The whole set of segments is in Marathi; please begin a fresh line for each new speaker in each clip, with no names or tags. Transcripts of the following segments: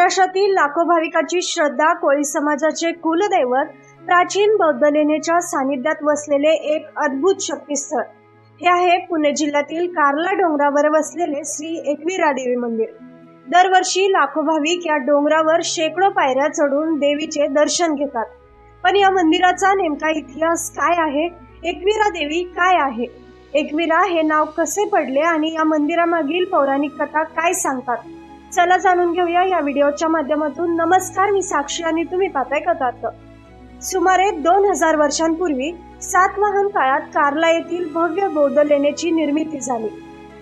महाराष्ट्रातील लाखो भाविकांची श्रद्धा, कोळी समाजाचे कुलदैवत, प्राचीन बौद्ध लेणीच्या सानिध्यात वसलेले एक अद्भुत शक्तिस्थळ हे आहे पुणे जिल्ह्यातील कार्ला डोंगरावर वसलेले श्री एकविरा देवी मंदिर। दरवर्षी लाखो भाविक या डोंगरावर शेकडो पायऱ्या चढून देवीचे दर्शन घेतात। पण या मंदिराचा नेमका इतिहास काय आहे? एकविरा देवी काय आहे? एकविरा हे नाव कसे पडले आणि या मंदिरामागील पौराणिक कथा काय सांगतात? चला जाणून घेऊया या व्हिडिओच्या माध्यमातून। नमस्कार, मी साक्षी आणि तुम्ही पाहताय कथार्थ। सुमारे 2000 वर्षांपूर्वी सातवाहन काळात कार्ला येथील भव्य बौद्ध लेणीची निर्मिती झाली।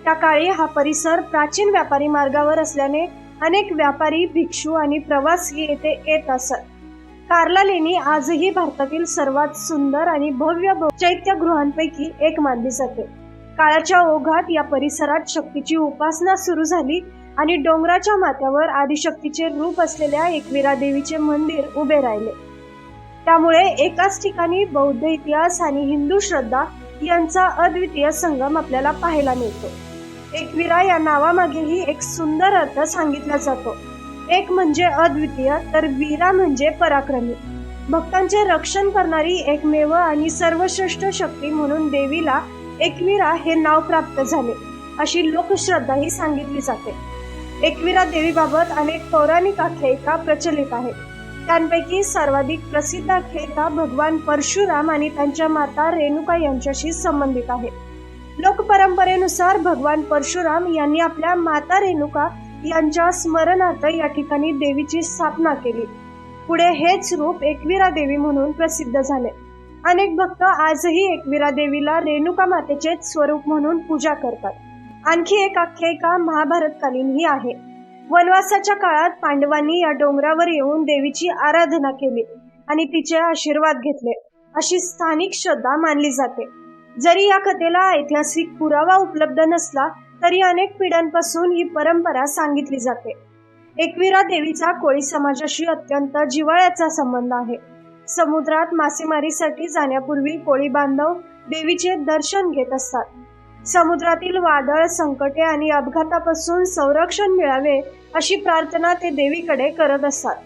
त्या काळी हा परिसर प्राचीन व्यापारी मार्गावर असल्याने अनेक व्यापारी, भिक्षू आणि प्रवासी येथे येत असत। कार्ला लेणी आजही भारतातील सर्वात सुंदर आणि भव्य चैत्यगृहांपैकी एक मानली जाते। काळाच्या ओघात या परिसरात शक्तीची उपासना सुरू झाली आणि डोंगराच्या माथ्यावर आदिशक्तीचे रूप असलेल्या एकविरा देवीचे मंदिर उभे राहिले। त्यामुळे एकाच ठिकाणी बौद्ध इतिहास आणि हिंदू श्रद्धा यांचा अद्वितीय संगम आपल्याला पाहायला मिळतो। एकविरा या नावामागेही एक सुंदर अर्थ सांगितला जातो। एक म्हणजे अद्वितीय, तर वीरा म्हणजे पराक्रमी, भक्तांचे रक्षण करणारी एकमेव आणि सर्वश्रेष्ठ शक्ती म्हणून देवीला एकविरा हे नाव प्राप्त झाले, अशी लोकश्रद्धाही सांगितली जाते। एकविरा देवीबाबत अनेक पौराणिक आख्यायिका प्रचलित आहेत। त्यांपैकी सर्वाधिक प्रसिद्ध आख्यायिका भगवान परशुराम आणि त्यांच्या माता रेणुका यांच्याशी संबंधित आहे। लोकपरंपरेनुसार भगवान परशुराम यांनी आपल्या माता रेणुका यांच्या स्मरणार्थ या ठिकाणी देवीची स्थापना केली। पुढे हेच रूप एकविरा देवी म्हणून प्रसिद्ध झाले। अनेक भक्त आजही एकविरा देवीला रेणुका मातेचे स्वरूप म्हणून पूजा करतात। आणखी एक आख्यायिका महाभारतकालीन ही आहे। वनवासाच्या काळात पांडवांनी या डोंगरावर येऊन देवीची आराधना केली आणि तिचे आशीर्वाद घेतले, अशी स्थानिक श्रद्धा मानली जाते। जरी या कथेला ऐतिहासिक पुरावा उपलब्ध नसला तरी अनेक पिढ्यांपासून ही परंपरा सांगितली जाते। एकविरा देवीचा कोळी समाजाशी अत्यंत जिव्हाळ्याचा संबंध आहे। समुद्रात मासेमारीसाठी जाण्यापूर्वी कोळी बांधव देवीचे दर्शन घेत असतात। समुद्रातील वादळ, संकटे आणि अपघातापासून संरक्षण मिळावे अशी प्रार्थना ते देवीकडे करत असतात।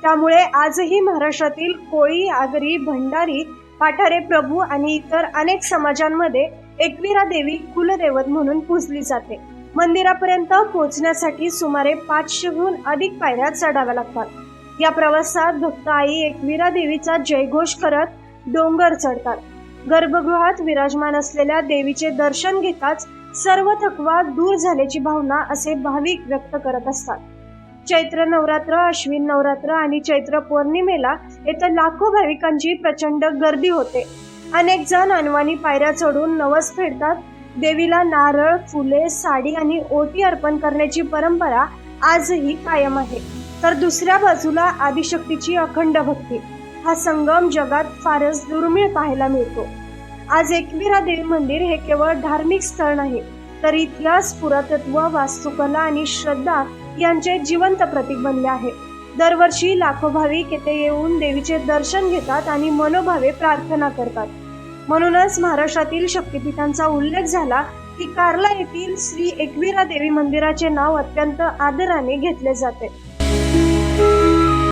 त्यामुळे आजही महाराष्ट्रातील कोळी, आगरी, भंडारी, पाठारे प्रभू आणि इतर अनेक समाजांमध्ये एकविरा देवी कुलदैवत म्हणून पूजली जाते। मंदिरापर्यंत पोहोचण्यासाठी सुमारे 500हून अधिक पायऱ्या चढाव्या लागतात। या प्रवासात भक्त आई एकविरा देवीचा जयघोष करत डोंगर चढतात। गर्भगृहात विराजमान असलेल्या देवीचे दर्शन घेताच सर्व थकवा दूर झाल्याची भावना असे भाविक व्यक्त करत असतात। चैत्र नवरात्र, अश्विन नवरात्र आणि चैत्र पौर्णिमेला येथे लाखो भाविकांची प्रचंड गर्दी होते। अनेक जण अनवाणी पायऱ्या चढून नवस फेडतात। देवीला नारळ, फुले, साडी आणि ओटी अर्पण करण्याची परंपरा आजही कायम आहे। तर दुसऱ्या बाजूला आदिशक्तीची अखंड भक्ती हा संगम जगात फारच दुर्मिळ पाहायला मिळतो। आज एकविरा देवी मंदिर हे केवळ धार्मिक स्थळ नाही, तर इतिहास, पुरातत्व, वास्तुकला आणि श्रद्धा यांचे जिवंत प्रतीक बनले आहे। दरवर्षी लाखो भाविक येथे येऊन देवीचे दर्शन घेतात आणि मनोभावे प्रार्थना करतात। म्हणूनच महाराष्ट्रातील शक्तिपीठांचा उल्लेख झाला की कार्ला येथील श्री एकविरा देवी मंदिराचे नाव अत्यंत आदराने घेतले जाते।